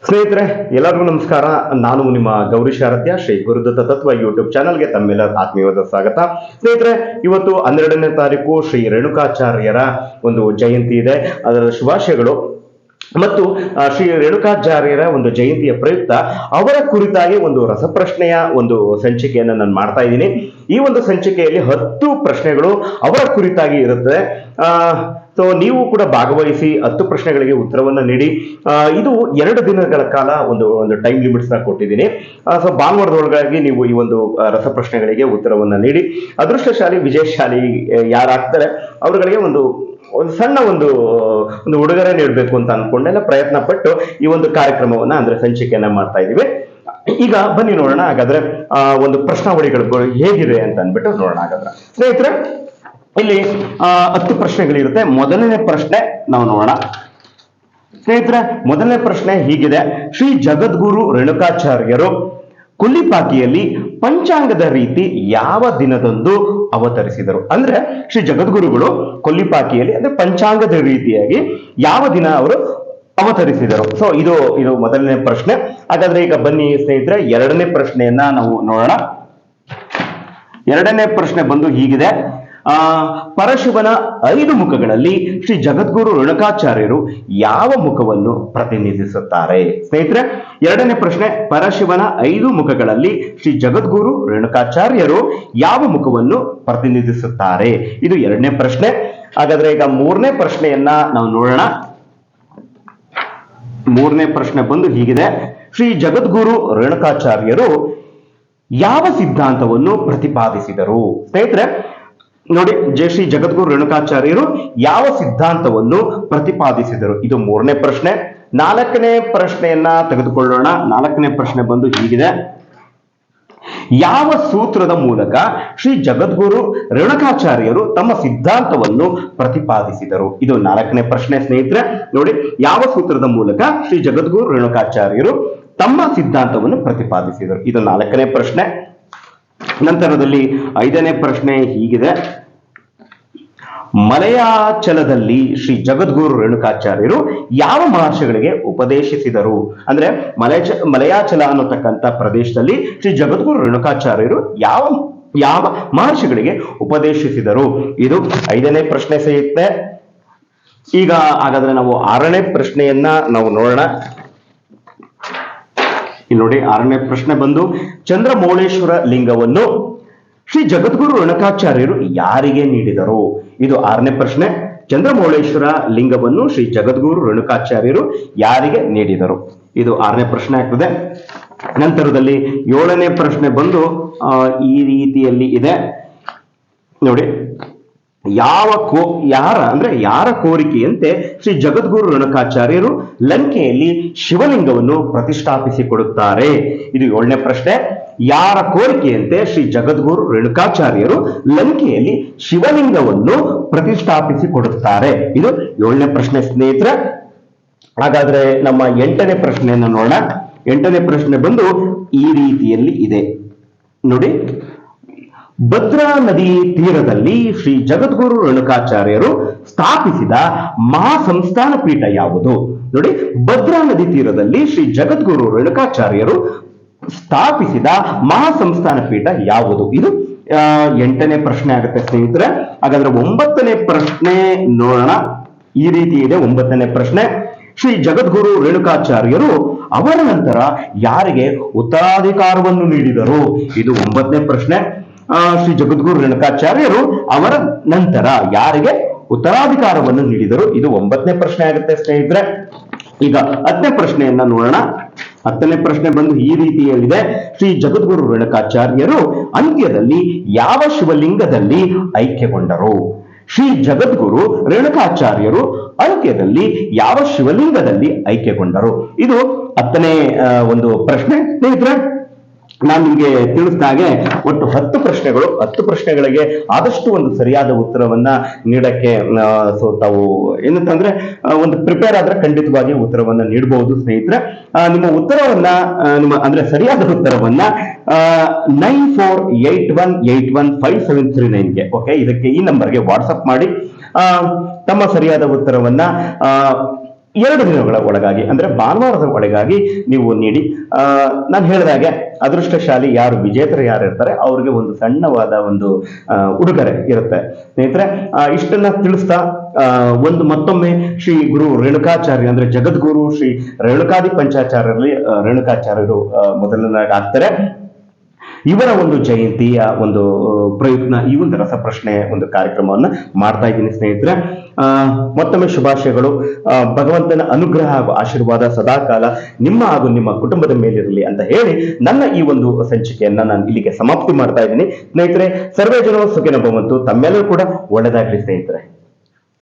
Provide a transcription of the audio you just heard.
ಸ್ನೇಹಿತರೆ, ಎಲ್ಲರಿಗೂ ನಮಸ್ಕಾರ. ನಾನು ನಿಮ್ಮ ಗೌರೀಶ್ ಆರಾಧ್ಯ, ಶ್ರೀ ಗುರುದತ್ತ ತತ್ವ ಯೂಟ್ಯೂಬ್ ಚಾನಲ್ಗೆ ತಮ್ಮೆಲ್ಲರ ಆತ್ಮೀಯವಾದ ಸ್ವಾಗತ. ಸ್ನೇಹಿತರೆ, ಇವತ್ತು 12ನೇ ತಾರೀಕು ಶ್ರೀ ರೇಣುಕಾಚಾರ್ಯರ ಒಂದು ಜಯಂತಿ ಇದೆ. ಅದರ ಶುಭಾಶಯಗಳು. ಮತ್ತು ಶ್ರೀ ರೇಣುಕಾಚಾರ್ಯರ ಒಂದು ಜಯಂತಿಯ ಪ್ರಯುಕ್ತ ಅವರ ಕುರಿತಾಗಿ ಒಂದು ರಸಪ್ರಶ್ನೆಯ ಒಂದು ಸಂಚಿಕೆಯನ್ನು ನಾನು ಮಾಡ್ತಾ ಇದ್ದೀನಿ. ಈ ಒಂದು ಸಂಚಿಕೆಯಲ್ಲಿ 10 ಪ್ರಶ್ನೆಗಳು ಅವರ ಕುರಿತಾಗಿ ಇರುತ್ತೆ. ಸೊ ನೀವು ಕೂಡ ಭಾಗವಹಿಸಿ 10 ಪ್ರಶ್ನೆಗಳಿಗೆ ಉತ್ತರವನ್ನು ನೀಡಿ. ಇದು 2 ದಿನಗಳ ಕಾಲ ಒಂದು ಟೈಮ್ ಲಿಮಿಟ್ಸ್ ನ ಕೊಟ್ಟಿದ್ದೀನಿ. ಸೊ ಭಾನುವಾರದೊಳಗಾಗಿ ನೀವು ಈ ಒಂದು ರಸಪ್ರಶ್ನೆಗಳಿಗೆ ಉತ್ತರವನ್ನು ನೀಡಿ. ಅದೃಷ್ಟಶಾಲಿ ವಿಜಯಶಾಲಿ ಯಾರಾಗ್ತಾರೆ ಅವರುಗಳಿಗೆ ಒಂದು ಸಣ್ಣ ಒಂದು ಉಡುಗೊರೆ ನೀಡಬೇಕು ಅಂತ ಅನ್ಕೊಂಡೆಲ್ಲ ಪ್ರಯತ್ನ ಪಟ್ಟು ಈ ಒಂದು ಕಾರ್ಯಕ್ರಮವನ್ನ ಅಂದ್ರೆ ಸಂಚಿಕೆಯನ್ನ ಮಾಡ್ತಾ ಇದೀವಿ. ಈಗ ಬನ್ನಿ ನೋಡೋಣ ಹಾಗಾದ್ರೆ ಒಂದು ಪ್ರಶ್ನಾವಳಿಗಳು ಹೇಗಿದೆ ಅಂತ ಅಂದ್ಬಿಟ್ಟು ನೋಡೋಣ. ಹಾಗಾದ್ರೆ ಸ್ನೇಹಿತರೆ, ಇಲ್ಲಿ 10 ಪ್ರಶ್ನೆಗಳಿರುತ್ತೆ. ಮೊದಲನೇ ಪ್ರಶ್ನೆ ನಾವು ನೋಡೋಣ. ಸ್ನೇಹಿತರೆ, ಮೊದಲನೇ ಪ್ರಶ್ನೆ ಹೀಗಿದೆ: ಶ್ರೀ ಜಗದ್ಗುರು ರೇಣುಕಾಚಾರ್ಯರು ಕೊಲ್ಲಿಪಾಕಿಯಲ್ಲಿ ಪಂಚಾಂಗದ ರೀತಿ ಯಾವ ದಿನದಂದು ಅವತರಿಸಿದರು? ಅಂದ್ರೆ ಶ್ರೀ ಜಗದ್ಗುರುಗಳು ಕೊಲ್ಲಿಪಾಕಿಯಲ್ಲಿ ಅಂದ್ರೆ ಪಂಚಾಂಗದ ರೀತಿಯಾಗಿ ಯಾವ ದಿನ ಅವರು ಅವತರಿಸಿದರು? ಸೊ ಇದು ಮೊದಲನೇ ಪ್ರಶ್ನೆ. ಹಾಗಾದ್ರೆ ಈಗ ಬನ್ನಿ ಸ್ನೇಹಿತರೆ, ಎರಡನೇ ಪ್ರಶ್ನೆಯನ್ನ ನಾವು ನೋಡೋಣ. ಎರಡನೇ ಪ್ರಶ್ನೆ ಬಂದು ಹೀಗಿದೆ: ಪರಶಿವನ 5 ಮುಖಗಳಲ್ಲಿ ಶ್ರೀ ಜಗದ್ಗುರು ರೇಣುಕಾಚಾರ್ಯರು ಯಾವ ಮುಖವನ್ನು ಪ್ರತಿನಿಧಿಸುತ್ತಾರೆ? ಸ್ನೇಹಿತರೆ, ಎರಡನೇ ಪ್ರಶ್ನೆ, ಪರಶಿವನ 5 ಮುಖಗಳಲ್ಲಿ ಶ್ರೀ ಜಗದ್ಗುರು ರೇಣುಕಾಚಾರ್ಯರು ಯಾವ ಮುಖವನ್ನು ಪ್ರತಿನಿಧಿಸುತ್ತಾರೆ? ಇದು ಎರಡನೇ ಪ್ರಶ್ನೆ. ಹಾಗಾದ್ರೆ ಈಗ ಮೂರನೇ ಪ್ರಶ್ನೆಯನ್ನ ನಾವು ನೋಡೋಣ. ಮೂರನೇ ಪ್ರಶ್ನೆ ಬಂದು ಹೀಗಿದೆ: ಶ್ರೀ ಜಗದ್ಗುರು ರೇಣುಕಾಚಾರ್ಯರು ಯಾವ ಸಿದ್ಧಾಂತವನ್ನು ಪ್ರತಿಪಾದಿಸಿದರು? ಸ್ನೇಹಿತರೆ ನೋಡಿ, ಶ್ರೀ ಜಗದ್ಗುರು ರೇಣುಕಾಚಾರ್ಯರು ಯಾವ ಸಿದ್ಧಾಂತವನ್ನು ಪ್ರತಿಪಾದಿಸಿದರು? ಇದು ಮೂರನೇ ಪ್ರಶ್ನೆ. ನಾಲ್ಕನೇ ಪ್ರಶ್ನೆಯನ್ನ ತೆಗೆದುಕೊಳ್ಳೋಣ. ನಾಲ್ಕನೇ ಪ್ರಶ್ನೆ ಬಂದು ಹೀಗಿದೆ: ಯಾವ ಸೂತ್ರದ ಮೂಲಕ ಶ್ರೀ ಜಗದ್ಗುರು ರೇಣುಕಾಚಾರ್ಯರು ತಮ್ಮ ಸಿದ್ಧಾಂತವನ್ನು ಪ್ರತಿಪಾದಿಸಿದರು? ಇದು ನಾಲ್ಕನೇ ಪ್ರಶ್ನೆ. ಸ್ನೇಹಿತರೆ ನೋಡಿ, ಯಾವ ಸೂತ್ರದ ಮೂಲಕ ಶ್ರೀ ಜಗದ್ಗುರು ರೇಣುಕಾಚಾರ್ಯರು ತಮ್ಮ ಸಿದ್ಧಾಂತವನ್ನು ಪ್ರತಿಪಾದಿಸಿದರು? ಇದು ನಾಲ್ಕನೇ ಪ್ರಶ್ನೆ. ನಂತರದಲ್ಲಿ 5ನೇ ಪ್ರಶ್ನೆ ಹೀಗಿದೆ: ಮಲಯಾಚಲದಲ್ಲಿ ಶ್ರೀ ಜಗದ್ಗುರು ರೇಣುಕಾಚಾರ್ಯರು ಯಾವ ಮಹರ್ಷಿಗಳಿಗೆ ಉಪದೇಶಿಸಿದರು? ಅಂದ್ರೆ ಮಲಯಾಚಲ ಅನ್ನತಕ್ಕಂಥ ಪ್ರದೇಶದಲ್ಲಿ ಶ್ರೀ ಜಗದ್ಗುರು ರೇಣುಕಾಚಾರ್ಯರು ಯಾವ ಮಹರ್ಷಿಗಳಿಗೆ ಉಪದೇಶಿಸಿದರು? ಇದು 5ನೇ ಪ್ರಶ್ನೆ ಸಿಗುತ್ತೆ. ಈಗ ಹಾಗಾದ್ರೆ ನಾವು 6ನೇ ಪ್ರಶ್ನೆಯನ್ನ ನಾವು ನೋಡೋಣ. ಇಲ್ಲಿ ನೋಡಿ, 6ನೇ ಪ್ರಶ್ನೆ ಬಂದು: ಚಂದ್ರಮೌಳೇಶ್ವರ ಲಿಂಗವನ್ನು ಶ್ರೀ ಜಗದ್ಗುರು ರೇಣುಕಾಚಾರ್ಯರು ಯಾರಿಗೆ ನೀಡಿದರು? ಇದು 6ನೇ ಪ್ರಶ್ನೆ. ಚಂದ್ರಮೌಳೇಶ್ವರ ಲಿಂಗವನ್ನು ಶ್ರೀ ಜಗದ್ಗುರು ರೇಣುಕಾಚಾರ್ಯರು ಯಾರಿಗೆ ನೀಡಿದರು? ಇದು 6ನೇ ಪ್ರಶ್ನೆ ಆಗ್ತದೆ. ನಂತರದಲ್ಲಿ 7ನೇ ಪ್ರಶ್ನೆ ಬಂದು ಈ ರೀತಿಯಲ್ಲಿ ಇದೆ ನೋಡಿ: ಯಾರ ಕೋರಿಕೆಯಂತೆ ಶ್ರೀ ಜಗದ್ಗುರು ರೇಣುಕಾಚಾರ್ಯರು ಲಂಕೆಯಲ್ಲಿ ಶಿವಲಿಂಗವನ್ನು ಪ್ರತಿಷ್ಠಾಪಿಸಿಕೊಡುತ್ತಾರೆ? ಇದು 7ನೇ ಪ್ರಶ್ನೆ. ಯಾರ ಕೋರಿಕೆಯಂತೆ ಶ್ರೀ ಜಗದ್ಗುರು ರೇಣುಕಾಚಾರ್ಯರು ಲಂಕೆಯಲ್ಲಿ ಶಿವಲಿಂಗವನ್ನು ಪ್ರತಿಷ್ಠಾಪಿಸಿಕೊಡುತ್ತಾರೆ? ಇದು 7ನೇ ಪ್ರಶ್ನೆ ಸ್ನೇಹಿತರೆ. ಹಾಗಾದ್ರೆ ನಮ್ಮ 8ನೇ ಪ್ರಶ್ನೆಯನ್ನು ನೋಡೋಣ. 8ನೇ ಪ್ರಶ್ನೆ ಬಂದು ಈ ರೀತಿಯಲ್ಲಿ ಇದೆ ನೋಡಿ: ಭದ್ರಾ ನದಿ ತೀರದಲ್ಲಿ ಶ್ರೀ ಜಗದ್ಗುರು ರೇಣುಕಾಚಾರ್ಯರು ಸ್ಥಾಪಿಸಿದ ಮಹಾಸಂಸ್ಥಾನ ಪೀಠ ಯಾವುದು? ನೋಡಿ, ಭದ್ರಾ ನದಿ ತೀರದಲ್ಲಿ ಶ್ರೀ ಜಗದ್ಗುರು ರೇಣುಕಾಚಾರ್ಯರು ಸ್ಥಾಪಿಸಿದ ಮಹಾಸಂಸ್ಥಾನ ಪೀಠ ಯಾವುದು? ಇದು 8ನೇ ಪ್ರಶ್ನೆ ಆಗುತ್ತೆ ಸ್ನೇಹಿತರೆ. ಹಾಗಾದ್ರೆ 9ನೇ ಪ್ರಶ್ನೆ ನೋಡೋಣ. ಈ ರೀತಿ ಇದೆ 9ನೇ ಪ್ರಶ್ನೆ: ಶ್ರೀ ಜಗದ್ಗುರು ರೇಣುಕಾಚಾರ್ಯರು ಅವರ ನಂತರ ಯಾರಿಗೆ ಉತ್ತರಾಧಿಕಾರವನ್ನು ನೀಡಿದರು? ಇದು 9ನೇ ಪ್ರಶ್ನೆ. ಶ್ರೀ ಜಗದ್ಗುರು ರೇಣುಕಾಚಾರ್ಯರು ಅವರ ನಂತರ ಯಾರಿಗೆ ಉತ್ತರಾಧಿಕಾರವನ್ನು ನೀಡಿದರು? ಇದು 9ನೇ ಪ್ರಶ್ನೆ ಆಗುತ್ತೆ ಸ್ನೇಹಿತರೆ. ಈಗ 10ನೇ ಪ್ರಶ್ನೆಯನ್ನ ನೋಡೋಣ. 10ನೇ ಪ್ರಶ್ನೆ ಬಂದು ಈ ರೀತಿಯಲ್ಲಿದೆ: ಶ್ರೀ ಜಗದ್ಗುರು ರೇಣುಕಾಚಾರ್ಯರು ಅಂತ್ಯದಲ್ಲಿ ಯಾವ ಶಿವಲಿಂಗದಲ್ಲಿ ಐಕ್ಯಗೊಂಡರು? ಶ್ರೀ ಜಗದ್ಗುರು ರೇಣುಕಾಚಾರ್ಯರು ಅಂತ್ಯದಲ್ಲಿ ಯಾವ ಶಿವಲಿಂಗದಲ್ಲಿ ಐಕ್ಯಗೊಂಡರು? ಇದು 10ನೇ ಒಂದು ಪ್ರಶ್ನೆ ಸ್ನೇಹಿತರೆ. ನಾನು ನಿಮಗೆ ತಿಳಿಸಿದಾಗೆ ಒಟ್ಟು 10 ಪ್ರಶ್ನೆಗಳು. 10 ಪ್ರಶ್ನೆಗಳಿಗೆ ಆದಷ್ಟು ಒಂದು ಸರಿಯಾದ ಉತ್ತರವನ್ನ ನೀಡಕ್ಕೆ ತಾವು ಏನಂತಂದ್ರೆ ಒಂದು ಪ್ರಿಪೇರ್ ಆದ್ರೆ ಖಂಡಿತವಾಗಿ ಉತ್ತರವನ್ನ ನೀಡಬಹುದು ಸ್ನೇಹಿತರೆ. ನಿಮ್ಮ ಉತ್ತರವನ್ನ ಅಂದ್ರೆ ಸರಿಯಾದ ಉತ್ತರವನ್ನ 9481815739 ಓಕೆ, ಇದಕ್ಕೆ ಈ ನಂಬರ್ಗೆ ವಾಟ್ಸಪ್ ಮಾಡಿ ತಮ್ಮ ಸರಿಯಾದ ಉತ್ತರವನ್ನ 2 ದಿನಗಳ ಒಳಗಾಗಿ ಅಂದ್ರೆ ಭಾನುವಾರದ ಒಳಗಾಗಿ ನೀವು ನೀಡಿ. ನಾನು ಹೇಳಿದಾಗೆ ಅದೃಷ್ಟಶಾಲಿ ಯಾರು ವಿಜೇತರು ಯಾರು ಇರ್ತಾರೆ ಅವ್ರಿಗೆ ಒಂದು ಸಣ್ಣವಾದ ಒಂದು ಉಡುಗೊರೆ ಇರುತ್ತೆ ಸ್ನೇಹಿತರೆ. ಇಷ್ಟನ್ನ ತಿಳಿಸ್ತಾ ಮತ್ತೊಮ್ಮೆ ಶ್ರೀ ಗುರು ರೇಣುಕಾಚಾರ್ಯ ಅಂದ್ರೆ ಜಗದ್ಗುರು ಶ್ರೀ ರೇಣುಕಾದಿ ಪಂಚಾಚಾರ್ಯರಲ್ಲಿ ರೇಣುಕಾಚಾರ್ಯರು ಮೊದಲನೇದಾಗ್ತಾರೆ. ಇವರ ಒಂದು ಜಯಂತಿಯ ಒಂದು ಪ್ರಯುಕ್ತ ಈ ಒಂದು ರಸಪ್ರಶ್ನೆ ಒಂದು ಕಾರ್ಯಕ್ರಮವನ್ನ ಮಾಡ್ತಾ ಇದ್ದೀನಿ ಸ್ನೇಹಿತರೆ. ಮತ್ತೊಮ್ಮೆ ಶುಭಾಶಯಗಳು. ಭಗವಂತನ ಅನುಗ್ರಹ ಹಾಗೂ ಆಶೀರ್ವಾದ ಸದಾಕಾಲ ನಿಮ್ಮ ಹಾಗೂ ನಿಮ್ಮ ಕುಟುಂಬದ ಮೇಲಿರಲಿ ಅಂತ ಹೇಳಿ ನನ್ನ ಈ ಒಂದು ಸಂಚಿಕೆಯನ್ನ ನಾನು ಇಲ್ಲಿಗೆ ಸಮಾಪ್ತಿ ಮಾಡ್ತಾ ಇದ್ದೀನಿ ಸ್ನೇಹಿತರೆ. ಸರ್ವೇ ಜನರು ಸುಖಿನೋ ಭವಂತು. ತಮ್ಮೆಲ್ಲರೂ ಕೂಡ ಒಳ್ಳೆದಾಗ್ಲಿ ಸ್ನೇಹಿತರೆ.